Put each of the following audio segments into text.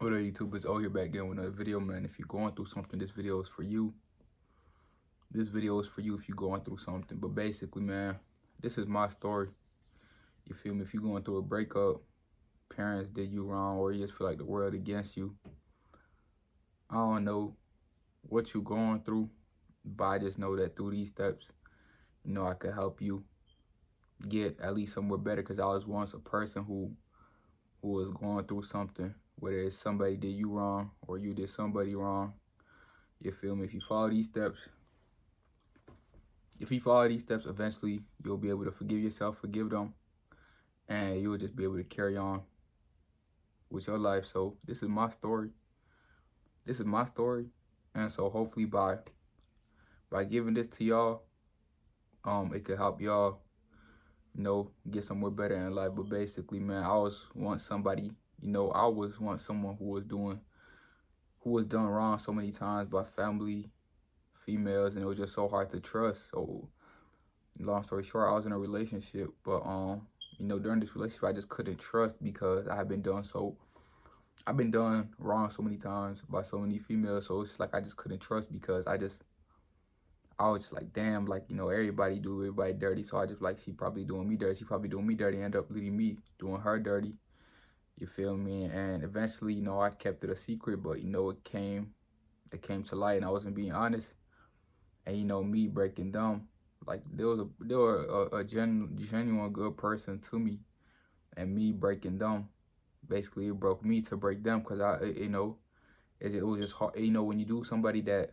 What up, YouTube? It's O here back again with another video, man. If you're going through something, this video is for you. This video is for you if you're going through something. But basically, man, this is my story. You feel me? If you're going through a breakup, parents did you wrong, or you just feel like the world against you, I don't know what you're going through, but I just know that through these steps, I could help you get at least somewhere better. Because I was once a person who was going through something, whether it's somebody did you wrong or you did somebody wrong. You feel me? If you follow these steps, eventually you'll be able to forgive yourself, forgive them, and you'll just be able to carry on with your life. So this is my story. This is my story. And so hopefully by giving this to y'all, it could help y'all, get somewhere better in life. But basically, man, I was once somebody, I was once someone who was done wrong so many times by family, females, and it was just so hard to trust. So long story short, I was in a relationship, but during this relationship, I just couldn't trust because I've been done wrong so many times by so many females. So it's just like I just couldn't trust because I was just like, damn, like, everybody do everybody dirty. So I just like, she probably doing me dirty. She probably doing me dirty. End up leading me doing her dirty. You feel me? And eventually, I kept it a secret, but it came to light, and I wasn't being honest. And me breaking them, like they were a genuine good person to me, and me breaking them, basically it broke me to break them, because it was just hard. When you do somebody that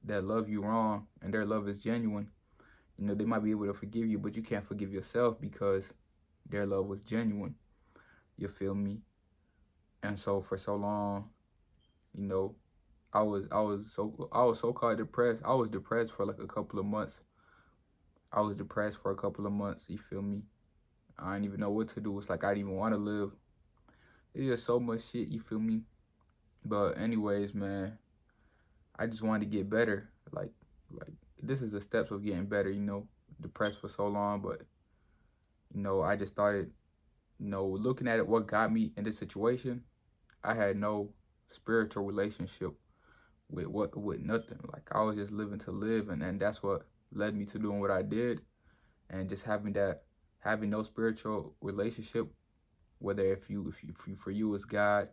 love you wrong and their love is genuine, they might be able to forgive you, but you can't forgive yourself because their love was genuine. You feel me? And so for so long, you know, I was so called depressed. I was depressed for like a couple of months. You feel me? I didn't even know what to do. It's like I didn't even want to live. It's just so much shit, you feel me? But anyways, man, I just wanted to get better. Like this is the steps of getting better, depressed for so long, but I just started, looking at it, what got me in this situation. I had no spiritual relationship with nothing. Like I was just living to live, and that's what led me to doing what I did. And just having no spiritual relationship, whether if you for you is God,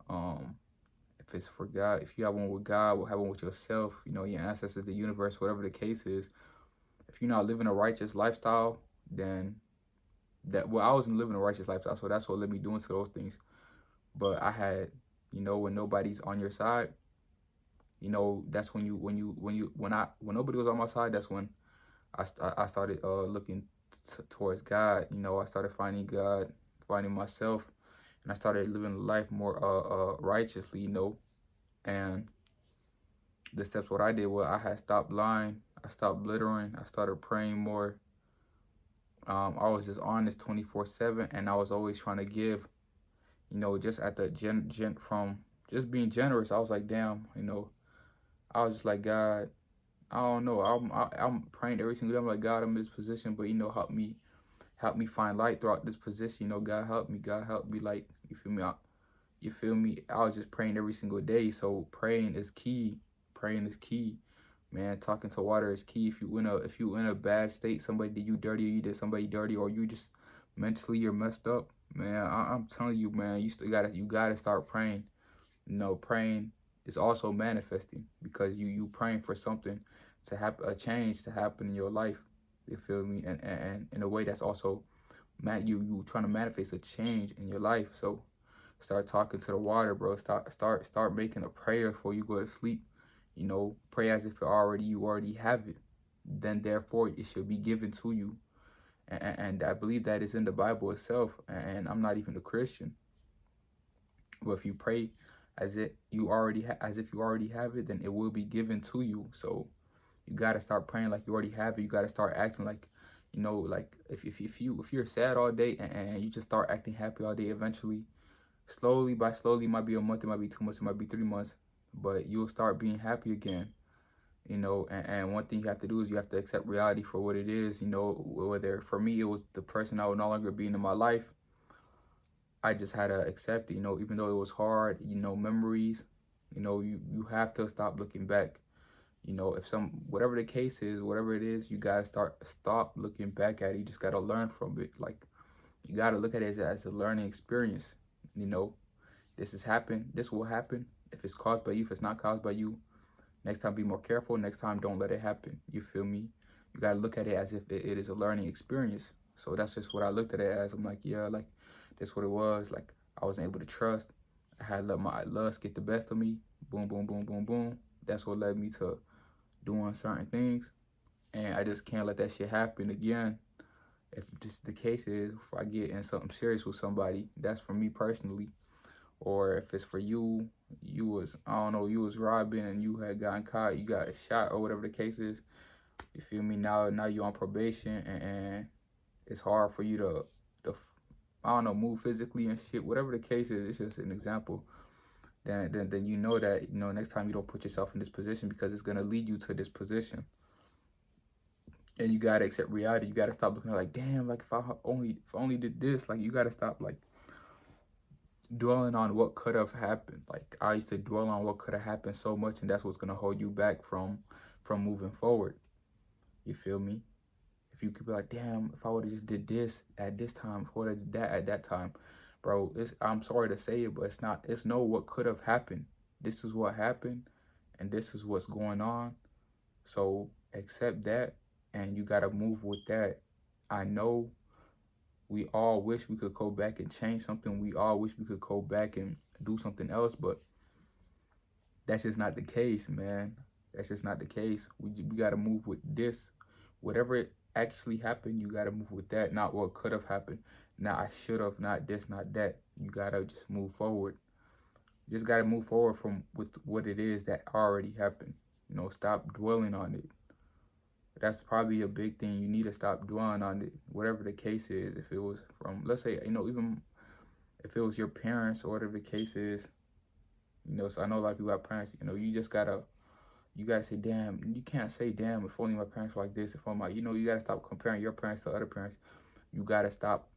if it's for God, if you have one with God, we'll have one with yourself, your ancestors, the universe, whatever the case is. If you're not living a righteous lifestyle, then I wasn't living a righteous lifestyle, so that's what led me doing to those things. But I had, when nobody's on your side, that's when nobody was on my side, that's when I started looking towards God. I started finding God, finding myself, and I started living life more righteously. And the steps what I did was I had stopped lying, I stopped littering, I started praying more. I was just honest 24/7, and I was always trying to give. Just at the from just being generous, I was like, damn, I was just like, God, I don't know. I'm praying every single day. I'm like, God, I'm in this position, but help me find light throughout this position. God help me. Like, you feel me? You feel me? I was just praying every single day. So praying is key. Praying is key, man. Talking to water is key. If you in a bad state, somebody did you dirty, or you did somebody dirty, or you just mentally you're messed up, man. I'm telling you, man. You gotta start praying. Praying is also manifesting, because you praying for something to happen, a change to happen in your life. You feel me? And in a way that's also you trying to manifest a change in your life. So start talking to the water, bro. Start making a prayer before you go to sleep. Pray as if you already have it. Then therefore it should be given to you. And I believe that is in the Bible itself. And I'm not even a Christian. But if you pray as if you already have it, then it will be given to you. So you gotta start praying like you already have it. You gotta start acting like, like if you're sad all day, and you just start acting happy all day, eventually, slowly by slowly, it might be a month, it might be 2 months, it might be 3 months, but you'll start being happy again. And one thing you have to do is you have to accept reality for what it is. Whether for me it was the person I would no longer be in my life, I just had to accept it, even though it was hard, memories, you have to stop looking back. If whatever the case is, whatever it is, you gotta stop looking back at it. You just gotta learn from it. Like, you gotta look at it as a learning experience. You know, this has happened. This will happen. If it's caused by you, if it's not caused by you, next time be more careful. Next time, don't let it happen. You feel me? You gotta look at it as if it is a learning experience. So that's just what I looked at it as. I'm like, yeah, like that's what it was. Like, I wasn't able to trust. I had let my lust get the best of me. Boom, boom, boom, boom, boom. That's what led me to doing certain things, and I just can't let that shit happen again. If this the case is, if I get in something serious with somebody, that's for me personally. Or if it's for you, you was, I don't know, you was robbing and you had gotten caught, you got shot or whatever the case is. You feel me? Now you're on probation, and it's hard for you to I don't know, move physically and shit. Whatever the case is, it's just an example. Then you know that, next time you don't put yourself in this position, because it's gonna lead you to this position. And you gotta accept reality. You gotta stop looking like, damn, like if I only did this. Like, you gotta stop like dwelling on what could have happened. Like, I used to dwell on what could have happened so much, and that's what's gonna hold you back from moving forward. You feel me? If you could be like, damn, if I would have just did this at this time, if I would have did that at that time, bro. I'm sorry to say it, but it's not. It's no what could have happened. This is what happened, and this is what's going on. So accept that, and you gotta move with that. I know we all wish we could go back and change something. We all wish we could go back and do something else, but that's just not the case, man. That's just not the case. We gotta move with this. Whatever it actually happened, you gotta move with that, not what could have happened. Not I should have, not this, not that. You gotta just move forward. You just gotta move forward from with what it is that already happened. Stop dwelling on it. That's probably a big thing. You need to stop dwelling on it, whatever the case is. If it was from, let's say, even if it was your parents or whatever the case is, so I know a lot of people have parents, you gotta say, damn. You can't say, damn, if only my parents were like this, if only you gotta stop comparing your parents to other parents. You gotta stop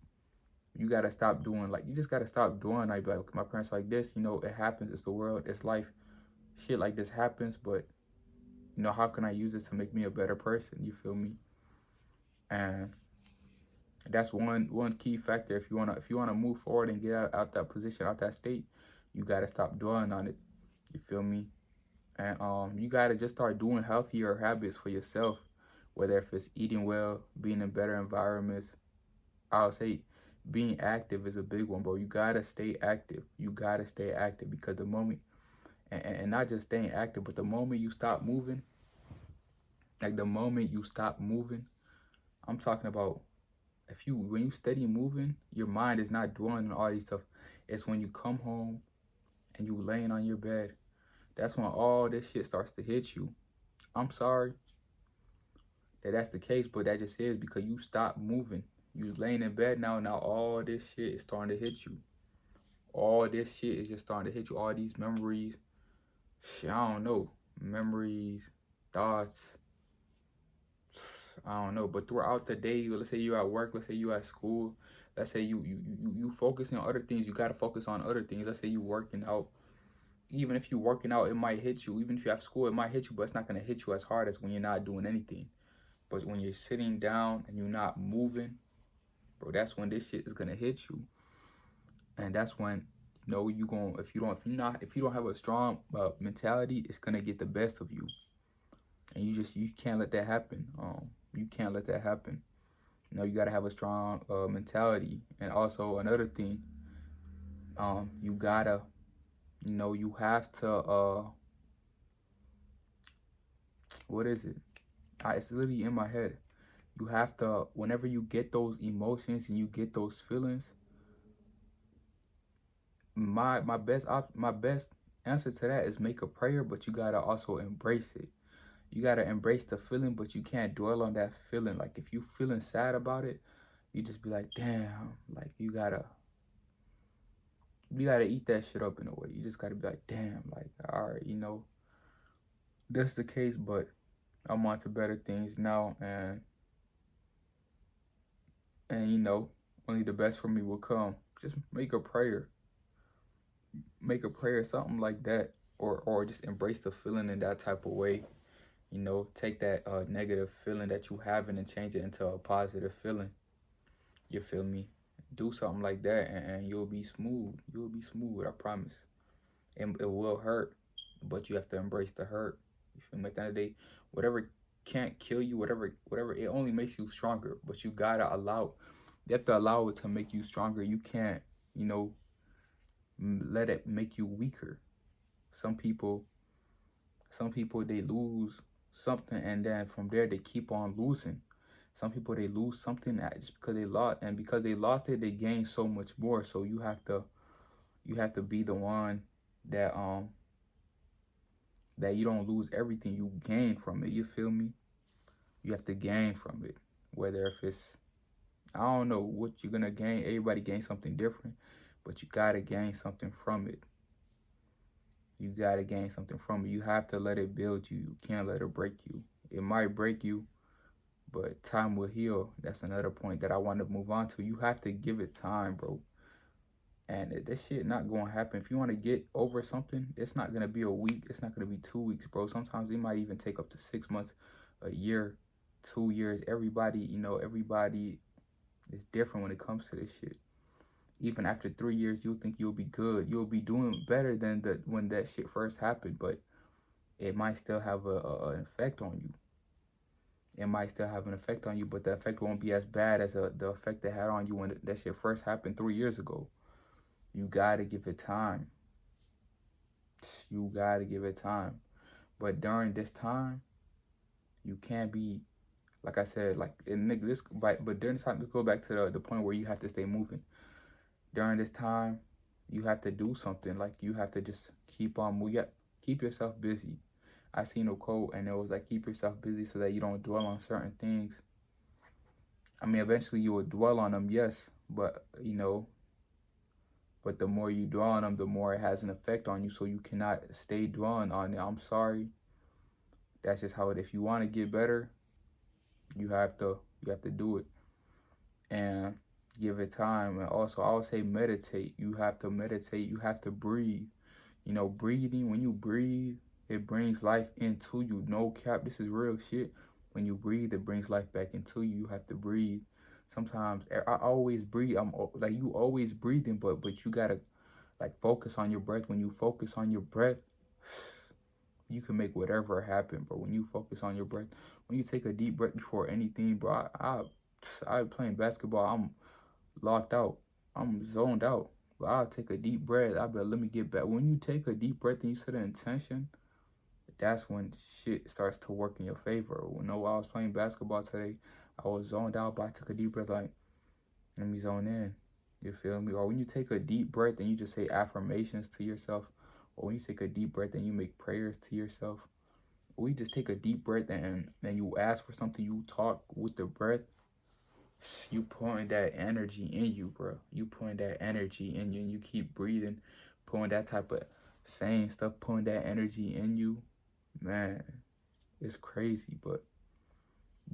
doing, like, you just gotta stop doing, like, okay, my parents like this, it happens, it's the world, it's life. Shit like this happens, but how can I use this to make me a better person? You feel me? And that's one key factor. If you wanna move forward and get out that position, out that state, you gotta stop dwelling on it. You feel me? And you gotta just start doing healthier habits for yourself, whether if it's eating well, being in better environments. I'll say being active is a big one, bro. You gotta stay active. You gotta stay active, because the moment, and not just staying active, but the moment you stop moving, like the moment you stop moving, I'm talking about, when you steady moving, your mind is not dwelling on all these stuff. It's when you come home and you laying on your bed, that's when all this shit starts to hit you. I'm sorry that that's the case, but that just is because you stop moving. You laying in bed now all this shit is starting to hit you. All this shit is just starting to hit you. All these memories, shit, I don't know, memories, thoughts, I don't know. But throughout the day, let's say you at work, let's say you at school, let's say you focusing on other things. You gotta focus on other things. Let's say you working out. Even if you working out, it might hit you. Even if you have school, it might hit you, but it's not gonna hit you as hard as when you're not doing anything. But when you're sitting down and you're not moving, bro, that's when this shit is gonna hit you. And that's when, you going, if you don't have a strong mentality, it's gonna get the best of you. And you can't let that happen. You can't let that happen. You gotta have a strong mentality. And also another thing, you gotta, you have to, what is it? It's literally in my head. You have to, whenever you get those emotions and you get those feelings, my best answer to that is make a prayer, but you gotta also embrace it. You gotta embrace the feeling, but you can't dwell on that feeling. Like, if you feeling sad about it, you just be like, damn, like you gotta eat that shit up in a way. You just gotta be like, damn, like, all right, that's the case, but I'm on to better things now, and only the best for me will come. just make a prayer. Make a prayer, something like that. Or just embrace the feeling in that type of way. You know, take that negative feeling that you having and change it into a positive feeling. You feel me? Do something like that, and you'll be smooth. You'll be smooth, I promise. And it will hurt, but you have to embrace the hurt. You feel me? At the end of the day, whatever can't kill you, whatever, it only makes you stronger. But you gotta allow, you have to allow it to make you stronger. You can't, you know, let it make you weaker. Some people, some people they lose something, and then from there they keep on losing. Some people they lose something just because they lost, and because they lost it, they gain so much more. So you have to be the one that that you don't lose everything, you gain from it. You feel me? You have to gain from it. Whether if it's, I don't know what you're gonna gain. Everybody gains something different, but you gotta gain something from it. You gotta gain something from it. You have to let it build you. You can't let it break you. It might break you, but time will heal. That's another point that I want to move on to. You have to give it time, bro. And this shit not gonna happen. If you want to get over something, it's not gonna be a week. It's not gonna be 2 weeks, bro. Sometimes it might even take up to 6 months, a year, 2 years. Everybody, you know, everybody is different when it comes to this shit. Even after 3 years, you'll think you'll be good. You'll be doing better than when that shit first happened, but it might still have an effect on you. It might still have an effect on you, but the effect won't be as bad as the effect it had on you when that shit first happened 3 years ago. You gotta give it time. You gotta give it time. But during this time, you can't be, like I said, like in this. But during this time, let's go back to the point where you have to stay moving. During this time, you have to do something. Like you have to just keep on moving. Keep yourself busy. I seen a quote and it was like, keep yourself busy so that you don't dwell on certain things. I mean, eventually you will dwell on them, yes, but you know, but the more you dwell on them, the more it has an effect on you. So you cannot stay dwelling on it. I'm sorry. That's just how it. If you want to get better, you have to do it and give it time. And also, I would say meditate. You have to meditate. You have to breathe. You know, breathing. When you breathe, it brings life into you. No cap. This is real shit. When you breathe, it brings life back into you. You have to breathe. Sometimes I always breathe. I'm like you always breathing, but you gotta like focus on your breath. When you focus on your breath, you can make whatever happen, bro. When you focus on your breath, when you take a deep breath before anything, bro. I playing basketball. I'm locked out. I'm zoned out. But I'll take a deep breath. I bet let me get back. When you take a deep breath and you set an intention, that's when shit starts to work in your favor. You know, while I was playing basketball today, I was zoned out, but I took a deep breath, like, let me zone in. You feel me? Or when you take a deep breath and you just say affirmations to yourself, or when you take a deep breath and you make prayers to yourself, or you just take a deep breath and you ask for something, you talk with the breath, you putting that energy in you, bro. You putting that energy in you, and you keep breathing, putting that type of saying stuff, putting that energy in you, man, it's crazy, but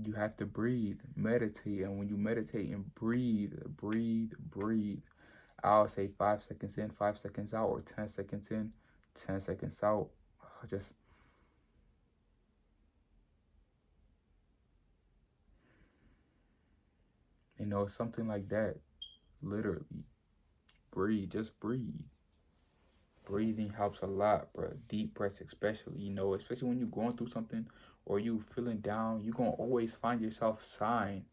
you have to breathe, meditate, and when you meditate and breathe, I'll say 5 seconds in, 5 seconds out, or 10 seconds in, 10 seconds out. Just you know, something like that. Literally, breathe, just breathe. Breathing helps a lot, bro. Deep breaths, especially, you know, especially when you're going through something or you feeling down, you're gonna always find yourself sighing,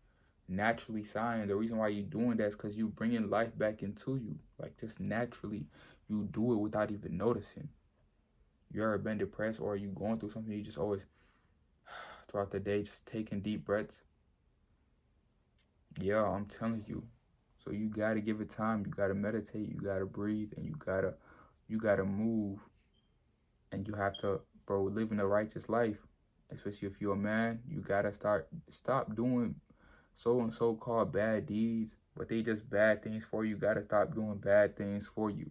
naturally sighing. The reason why you're doing that is because you bringing life back into you, like just naturally. You do it without even noticing. You ever been depressed or you going through something? You just always throughout the day just taking deep breaths. Yeah, I'm telling you. So you gotta give it time. You gotta meditate. You gotta breathe, and you gotta move, and you have to, bro, living a righteous life. Especially if you're a man, you gotta stop doing so and so called bad deeds, but they just bad things for you. You gotta stop doing bad things for you.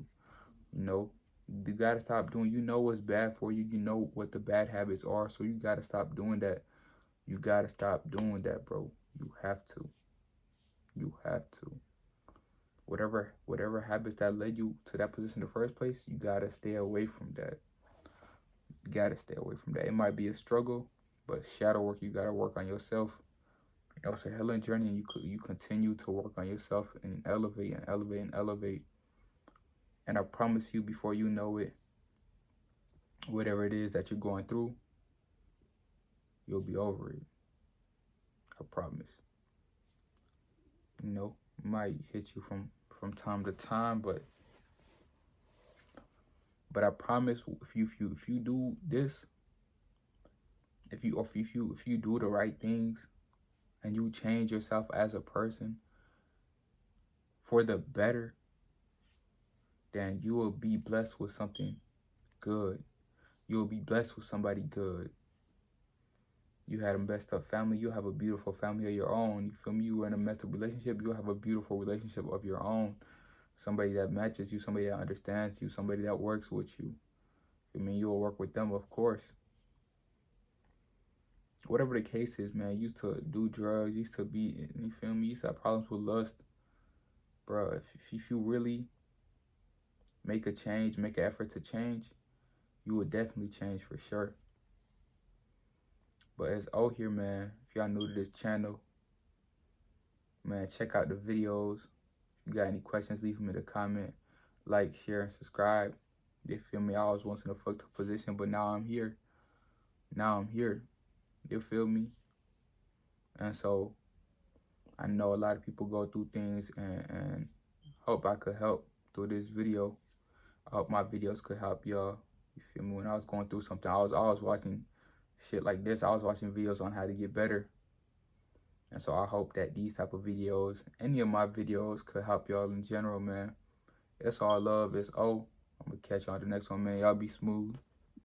You know, you gotta stop doing. You know what's bad for you. You know what the bad habits are. So you gotta stop doing that. You gotta stop doing that, bro. You have to. You have to. Whatever habits that led you to that position in the first place, you gotta stay away from that. You gotta stay away from that. It might be a struggle, but shadow work, you gotta work on yourself. You know, it's a healing journey, and you continue to work on yourself and elevate and elevate and elevate. And I promise you, before you know it, whatever it is that you're going through, you'll be over it. I promise. You know, it might hit you from time to time, but I promise, if you do this, if you do the right things and you change yourself as a person for the better, then you will be blessed with something good. You will be blessed with somebody good. You had a messed up family, you'll have a beautiful family of your own. You feel me? You were in a messed up relationship, you'll have a beautiful relationship of your own. Somebody that matches you, somebody that understands you, somebody that works with you. I mean, you'll work with them, of course. Whatever the case is, man, used to do drugs, used to be, you feel me? Used to have problems with lust. Bro, if you really make a change, make an effort to change, you will definitely change for sure. But as O here, man, if y'all new to this channel, man, check out the videos. If you got any questions, leave them in the comment. Like, share, and subscribe. You feel me? I was once in a fucked up position, but now I'm here. Now I'm here. You feel me? And so I know a lot of people go through things, and hope I could help through this video. I hope my videos could help y'all. You feel me? When I was going through something, I was watching shit like this. I was watching videos on how to get better. And so I hope that these type of videos, any of my videos, could help y'all in general, man. It's all love. It's O. I'm gonna catch y'all on the next one, man. Y'all be smooth.